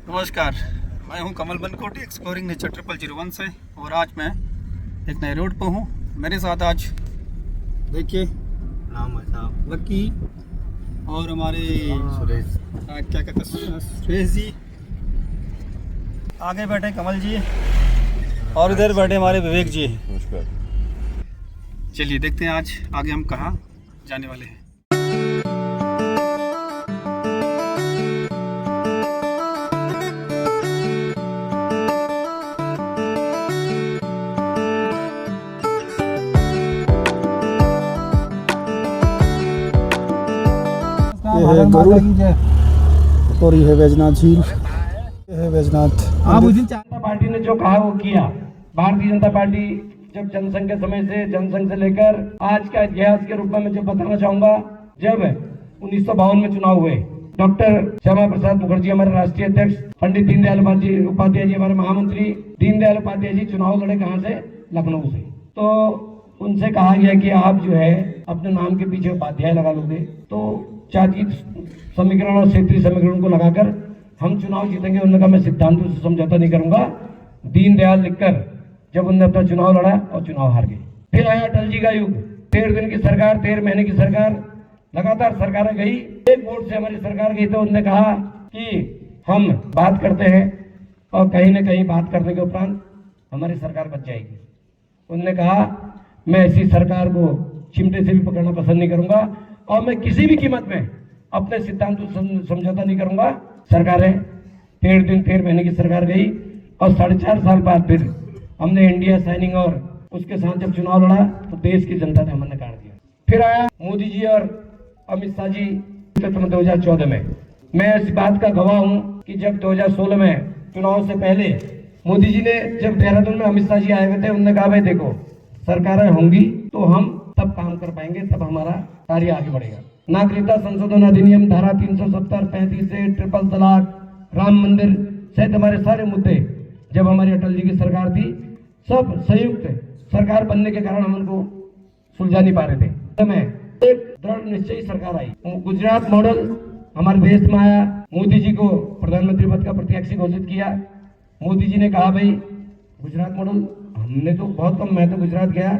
नमस्कार, मैं हूं कमल बनकोटी एक्सप्लोरिंग नेचर 0001 से। और आज मैं एक नए रोड पर हूं। मेरे साथ आज देखिए नाम है साहब लक्की और हमारे सुरेश। क्या कहते हैं, सुरेश जी। आगे बैठे कमल जी और इधर बैठे हमारे विवेक जी। नमस्कार। चलिए देखते हैं आज आगे हम कहाँ जाने वाले हैं। ये है गरुड़ और ये है वैजनाथ झील, ये है वैजनाथ। जनता पार्टी ने जो कहा वो किया। भारतीय जनता पार्टी जब जनसंघ के समय से, जनसंघ से लेकर आज का इतिहास के रूप में जो बताना चाहूंगा, जब 1952 में चुनाव हुए, डॉक्टर श्यामा प्रसाद मुखर्जी हमारे राष्ट्रीय अध्यक्ष, पंडित दीनदयाल उपाध्याय जी हमारे महामंत्री, दीनदयाल उपाध्याय जी चुनाव लड़े कहाँ से? लखनऊ से। तो उनसे कहा गया कि आप जो है अपने नाम के पीछे उपाध्याय लगा लोगे तो जातीय समीकरण और क्षेत्रीय समीकरण को लगाकर हम चुनाव जीतेंगे। उन्होंने कहा मैं सिद्धांतों से समझौता नहीं करूंगा। दीनदयाल लिखकर जब उन्होंने अपना चुनाव लड़ा और चुनाव हार गए। फिर आया अटल जी का युग, 13 दिन की सरकार, 13 महीने की सरकार, लगातार सरकारें गई। एक वोट से हमारी सरकार गई तो उन्होंने कहा कि हम बात करते हैं और कहीं ना कहीं बात करने के उपरांत हमारी सरकार बच जाएगी। उन्होंने कहा मैं ऐसी सरकार को चिमटे से भी पकड़ना पसंद नहीं करूंगा और मैं किसी भी कीमत में अपने सिद्धांतों से समझौता नहीं करूंगा। सरकारें 13 दिन 13 महीने की सरकार गई और 4.5 साल बाद फिर हमने इंडिया साइनिंग और उसके साथ जब चुनाव लड़ा तो देश की जनता ने हमें नकार दिया। फिर आया मोदी जी और अमित शाह जी 2014 में। मैं इस बात का गवाह हूं कि जब 2016 में चुनाव से पहले मोदी जी ने जब देहरादून में अमित शाह जी आए हुए थे, उन्होंने कहा भाई देखो सरकारें होंगी तो हम तब काम कर पाएंगे, तब हमारा कार्य आगे बढ़ेगा। नागरिकता संशोधन अधिनियम धारा 370, 35 से ट्रिपल तलाक, राम मंदिर सहित हमारे सारे मुद्दे जब हमारी अटल जी की सरकार थी, सब संयुक्त सरकार बनने के कारण हम उनको सुलझा नहीं पा रहे थे। तो मैं एक दृढ़ निश्चयी सरकार आई, गुजरात मॉडल हमारे देश में आया। मोदी जी को प्रधानमंत्री पद का प्रत्याशी घोषित किया। मोदी जी ने कहा भाई गुजरात मॉडल, हमने तो बहुत कम, मैं तो गुजरात गया,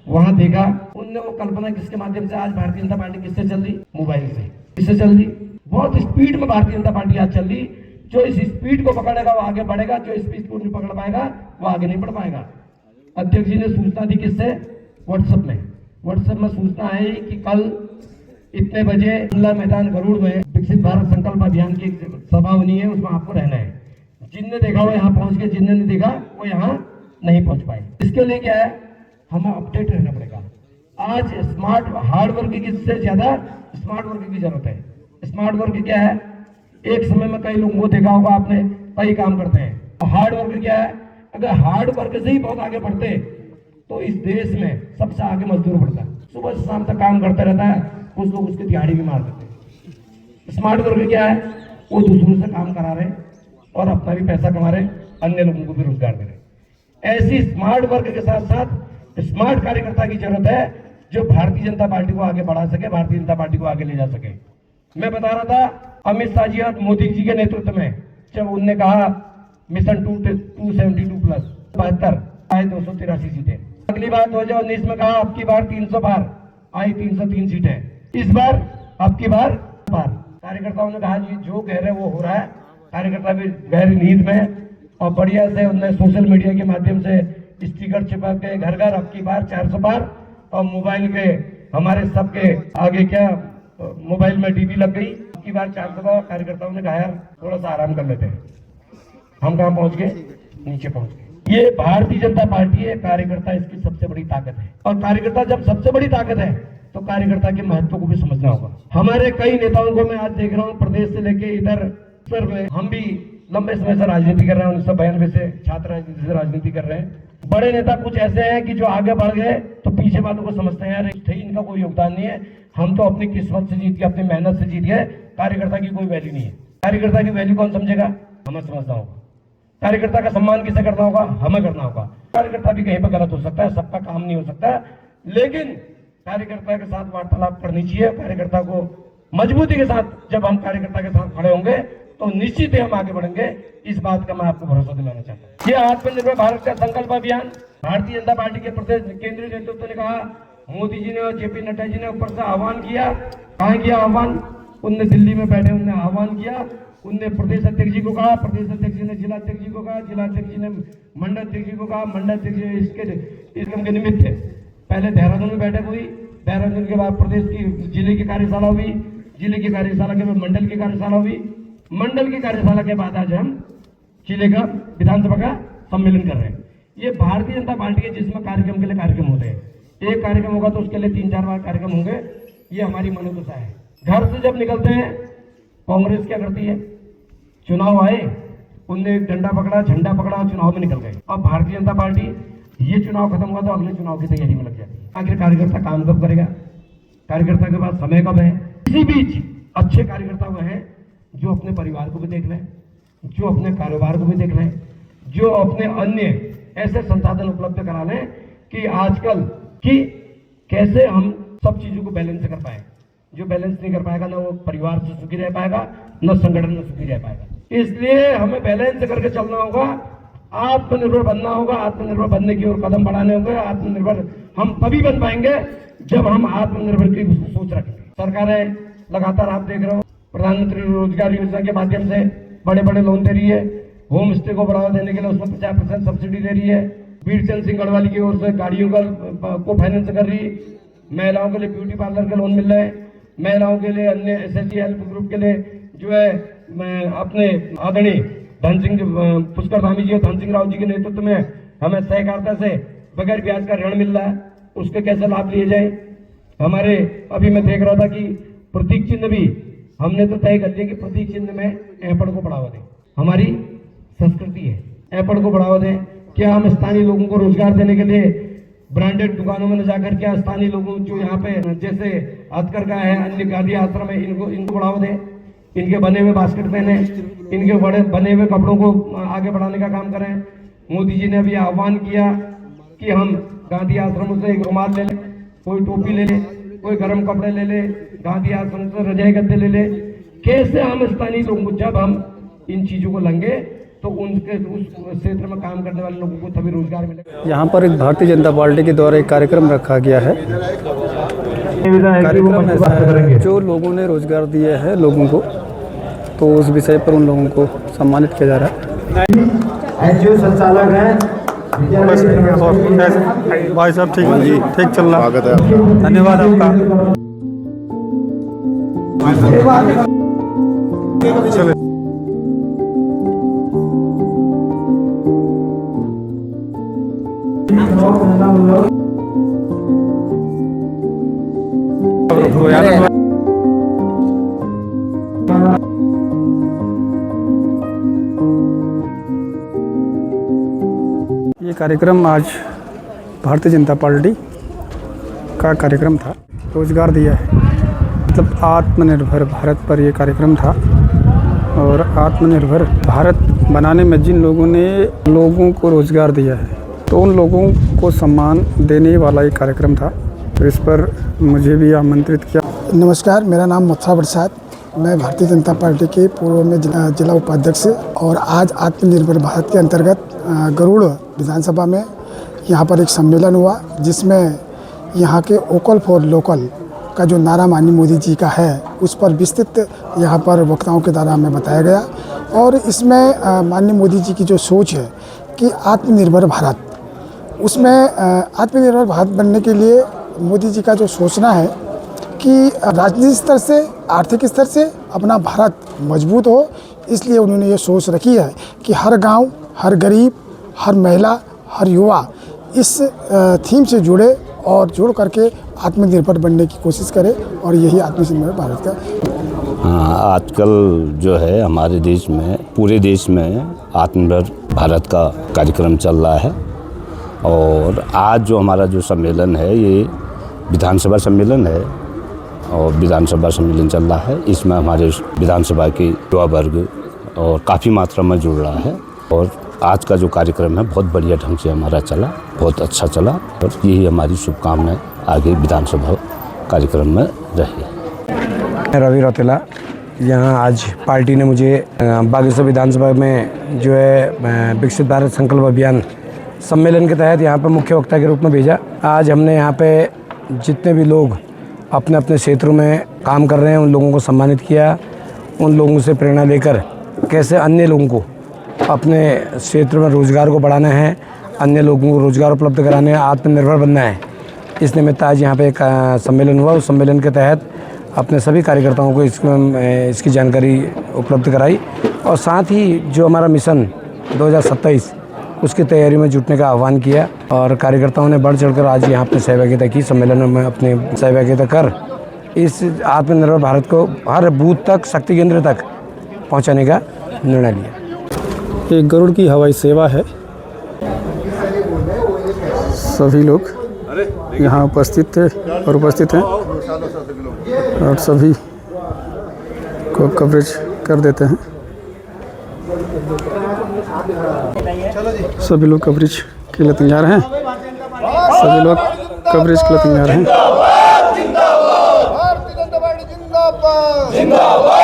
वहां देखा। उनने वो कल्पना किसके माध्यम से, आज भारतीय जनता पार्टी किससे चल रही? मोबाइल से। किससे चल रही? बहुत स्पीड में भारतीय जनता पार्टी आज चल रही। जो इस स्पीड को पकड़ेगा वो आगे बढ़ेगा, जो इस स्पीड को नहीं पकड़ पाएगा वो आगे नहीं बढ़ पाएगा। अध्यक्ष जी ने सूचना दी किससे? व्हाट्सएप में। व्हाट्सएप में सूचना आई कि कल इतने बजे खुला मैदान गरुड़ में विकसित भारत संकल्प अभियान की सभा होनी है, उसमें आपको रहना है। जिनने देखा वो यहाँ पहुंच गए, जिनने नहीं देखा वो यहाँ नहीं पहुंच पाए। इसके लिए क्या है, हमें अपडेट रहना पड़ेगा। आज स्मार्ट हार्ड वर्क की से ज्यादा स्मार्ट वर्क की जरूरत है। स्मार्ट वर्क क्या है? एक समय में कई लोगों को देखा होगा आपने, कई काम करते हैं। हार्ड वर्क क्या है? अगर हार्ड वर्क से ही बहुत आगे बढ़ते तो इस देश में सबसे आगे मजदूर बढ़ता। सुबह से शाम तक काम करता रहता है, कुछ लोग उसकी दिहाड़ी भी मार देते हैं। स्मार्ट वर्क क्या है? वो दूसरों से काम करा रहे और अपना भी पैसा कमा रहे, अन्य लोगों को भी रोजगार दे रहे। ऐसी स्मार्ट वर्क के साथ साथ स्मार्ट कार्यकर्ता की जरूरत है जो भारतीय जनता पार्टी को आगे बढ़ा सके, भारतीय जनता पार्टी को आगे ले जा सके। मैं बता रहा था अमित शाह जी और मोदी जी के नेतृत्व में जब उनने कहा मिशन 272 प्लस 72 आए 283 सीटें। अगली बार 2019 में कहा अब की बार 300 पार, आई 303 सीटें। इस बार अब की बार पार। कार्यकर्ताओं ने कहा जी जो कह रहे वो हो रहा है। कार्यकर्ता भी गहरी नींद में और बढ़िया से उन्होंने सोशल मीडिया के माध्यम से स्टिकर चिपक के घर घर अब की बार 400 पार, और मोबाइल के हमारे सबके आगे क्या मोबाइल में डीबी लग गई। अब की बार 400 पार। कार्यकर्ताओं ने कहा यार थोड़ा सा आराम कर लेते हैं। हम कहाँ पहुंच गए? नीचे पहुंच गए। ये भारतीय जनता पार्टी है, कार्यकर्ता इसकी सबसे बड़ी ताकत है। और कार्यकर्ता जब सबसे बड़ी ताकत है तो कार्यकर्ता के महत्व को भी समझना होगा। हमारे कई नेताओं को मैं आज देख रहा हूँ, प्रदेश से लेके इधर सर में, हम भी लंबे समय से राजनीति कर रहे हैं, 1992 से छात्र राजनीति से राजनीति कर रहे हैं। बड़े नेता कुछ ऐसे हैं कि जो आगे बढ़ गए तो पीछे वालों को समझते हैं यार इनका कोई योगदान नहीं है, हम तो अपनी किस्मत से जीत गए, अपनी मेहनत से जीत गए, कार्यकर्ता की कोई वैल्यू नहीं है। कार्यकर्ता की वैल्यू कौन समझेगा? हमें समझना होगा। कार्यकर्ता का सम्मान किसे करना होगा? हमें करना होगा। कार्यकर्ता भी कहीं पर गलत हो सकता है, सबका काम नहीं हो सकता, लेकिन कार्यकर्ता के साथ वार्तालाप करनी चाहिए। कार्यकर्ता को मजबूती के साथ जब हम कार्यकर्ता के साथ खड़े होंगे तो निश्चित ही हम आगे बढ़ेंगे। इस बात का मैं आपको भरोसा दिलाना चाहता हूँ। ये आत्मनिर्भर भारत का संकल्प अभियान भारतीय जनता पार्टी के प्रदेश केंद्रीय नेतृत्व ने कहा, मोदी जी ने और जेपी नड्डा जी ने ऊपर से आह्वान किया। कहाँ किया आह्वान? उनने दिल्ली में बैठे उनने आह्वान किया। उनने प्रदेश अध्यक्ष जी को कहा, प्रदेश अध्यक्ष जी ने जिला अध्यक्ष जी को कहा, जिला अध्यक्ष जी ने मंडल अध्यक्ष जी को कहा, मंडल अध्यक्ष जी इसके के निमित्त पहले देहरादून में बैठक हुई। देहरादून के बाद प्रदेश की जिले की कार्यशाला हुई, जिले की कार्यशाला के बाद मंडल की कार्यशाला हुई, मंडल की कार्यशाला के बाद आज हम जिले का विधानसभा का सम्मेलन कर रहे हैं। ये भारतीय जनता पार्टी के जिसमें कार्यक्रम के लिए कार्यक्रम होते हैं। एक कार्यक्रम होगा तो उसके लिए 3-4 बार कार्यक्रम होंगे। ये हमारी मनोदशा है। घर से जब निकलते हैं कांग्रेस क्या करती है? चुनाव आए, उनने डंडा पकड़ा, झंडा पकड़ा, चुनाव में निकल गए। अब भारतीय जनता पार्टी ये चुनाव खत्म हुआ तो अगले चुनाव की तैयारी में लग जाती है। आखिर कार्यकर्ता काम कब करेगा? कार्यकर्ता के पास समय कब है? इसी बीच अच्छे कार्यकर्ता वो हैं जो अपने परिवार को भी देख लें, जो अपने कारोबार को भी देख लें, जो अपने अन्य ऐसे संसाधन उपलब्ध करा लें कि आजकल की कैसे हम सब चीजों को बैलेंस कर पाए। जो बैलेंस नहीं कर पाएगा ना वो परिवार से सुखी रह पाएगा, न संगठन में सुखी रह पाएगा। इसलिए हमें बैलेंस करके चलना होगा, आत्मनिर्भर बनना होगा। आत्मनिर्भर बनने की ओर कदम बढ़ाने होंगे। आत्मनिर्भर हम तभी बन पाएंगे जब हम आत्मनिर्भर की सोच रखेंगे। सरकारें लगातार आप देख रहे हो प्रधानमंत्री रोजगार योजना के माध्यम से बड़े बड़े लोन दे रही है। होम स्टे को बढ़ावा देने के लिए उसमें 50% सब्सिडी दे रही है। वीरचंद सिंह गढ़वाली की ओर से गाड़ियों को फाइनेंस कर रही। महिलाओं के लिए ब्यूटी पार्लर के लोन मिल रहे हैं। महिलाओं के लिए अन्य एसएचजी हेल्प ग्रुप के लिए जो है अपने आदरणीय धन सिंह पुष्कर धामी जी और धन सिंह राव जी के नेतृत्व में हमें सहकारिता से बगैर ब्याज का ऋण मिल रहा है। उसके कैसे लाभ लिए जाए? हमारे अभी मैं देख रहा था कि प्रतीक चिन्ह भी हमने तो तय कर दिया कि प्रतीक चिन्ह में ऐपड़ को बढ़ावा दें। हमारी संस्कृति है, ऐपड़ को बढ़ावा दें। क्या हम स्थानीय लोगों को रोजगार देने के लिए ब्रांडेड दुकानों में जाकर क्या स्थानीय लोगों जो यहाँ पे जैसे हथकरघा है, अन्य गांधी आश्रम है, इनको बढ़ावा दें। इनके बने हुए बास्केट पहने, इनके बड़े बने हुए कपड़ों को आगे बढ़ाने का काम करें। मोदी जी ने अभी आह्वान किया कि हम गांधी आश्रमों से एक रुमाल ले लें, कोई टोपी ले ले, कोई गर्म कपड़े ले ले, गांधी आश्रम से रजाई गद्दे ले ले। कैसे हम स्थानीय लोगों को जब हम इन चीजों को लेंगे तो उनके उस क्षेत्र में काम करने वाले लोगों को तभी रोजगार मिलेगा। यहाँ पर एक भारतीय जनता पार्टी के द्वारा एक कार्यक्रम रखा गया है। कार्यक्रम ऐसा है जो लोगों ने रोजगार दिया है लोगों को, तो उस विषय पर उन लोगों को सम्मानित किया जा रहा है। एनजीओ संचालक हैं भाई साहब, ठीक है जी, ठीक चल रहा है। धन्यवाद आपका। चले ये कार्यक्रम आज भारतीय जनता पार्टी का कार्यक्रम था। रोजगार दिया है, मतलब आत्मनिर्भर भारत पर ये कार्यक्रम था। और आत्मनिर्भर भारत बनाने में जिन लोगों ने लोगों को रोजगार दिया है तो उन लोगों को सम्मान देने वाला एक कार्यक्रम था। तो इस पर मुझे भी आमंत्रित किया। नमस्कार, मेरा नाम मुत्था प्रसाद, मैं भारतीय जनता पार्टी के पूर्व में जिला उपाध्यक्ष। और आज आत्मनिर्भर भारत के अंतर्गत गरुड़ विधानसभा में यहाँ पर एक सम्मेलन हुआ, जिसमें यहाँ के वोकल फॉर लोकल का जो नारा माननीय मोदी जी का है उस पर विस्तृत यहाँ पर वक्ताओं के द्वारा हमें बताया गया। और इसमें माननीय मोदी जी की जो सोच है कि आत्मनिर्भर भारत, उसमें आत्मनिर्भर भारत बनने के लिए मोदी जी का जो सोचना है कि राजनीतिक स्तर से, आर्थिक स्तर से अपना भारत मजबूत हो, इसलिए उन्होंने ये सोच रखी है कि हर गांव, हर गरीब, हर महिला, हर युवा इस थीम से जुड़े और जुड़ करके आत्मनिर्भर बनने की कोशिश करे। और यही आत्मनिर्भर भारत का। हाँ, आजकल जो है हमारे देश में, पूरे देश में आत्मनिर्भर भारत का कार्यक्रम चल रहा है। और आज जो हमारा जो सम्मेलन है ये विधानसभा सम्मेलन है और विधानसभा सम्मेलन चल रहा है। इसमें हमारे विधानसभा के युवा वर्ग और काफ़ी मात्रा में जुड़ रहा है। और आज का जो कार्यक्रम है बहुत बढ़िया ढंग से हमारा चला, बहुत अच्छा चला। और यही हमारी शुभकामनाएं आगे विधानसभा कार्यक्रम में रही। रवि रौतेला, यहाँ आज पार्टी ने मुझे बागेश्वर विधानसभा में जो है विकसित भारत संकल्प अभियान सम्मेलन के तहत यहाँ पर मुख्य वक्ता के रूप में भेजा। आज हमने यहाँ पे जितने भी लोग अपने अपने क्षेत्रों में काम कर रहे हैं उन लोगों को सम्मानित किया, उन लोगों से प्रेरणा लेकर कैसे अन्य लोगों को अपने क्षेत्र में रोज़गार को बढ़ाना है, अन्य लोगों को रोज़गार उपलब्ध कराने, आत्मनिर्भर बनना है। इस निमित्त आज यहाँ पे एक सम्मेलन हुआ। उस सम्मेलन के तहत अपने सभी कार्यकर्ताओं को इसकी जानकारी उपलब्ध कराई और साथ ही जो हमारा मिशन 2027 उसकी तैयारी में जुटने का आह्वान किया और कार्यकर्ताओं ने बढ़ चढ़कर आज यहाँ अपनी सहभागिता की, सम्मेलन में अपनी सहभागिता कर इस आत्मनिर्भर भारत को हर बूथ तक, शक्ति केंद्र तक पहुँचाने का निर्णय लिया। एक गरुड़ की हवाई सेवा है। सभी लोग यहाँ उपस्थित थे और उपस्थित हैं और सभी को कवरेज कर देते हैं। सभी लोग कवरेज के लिए तैयार हैं। सभी लोग कवरेज के लिए तैयार हैं। भारतीय जनता पार्टी जिंदाबाद।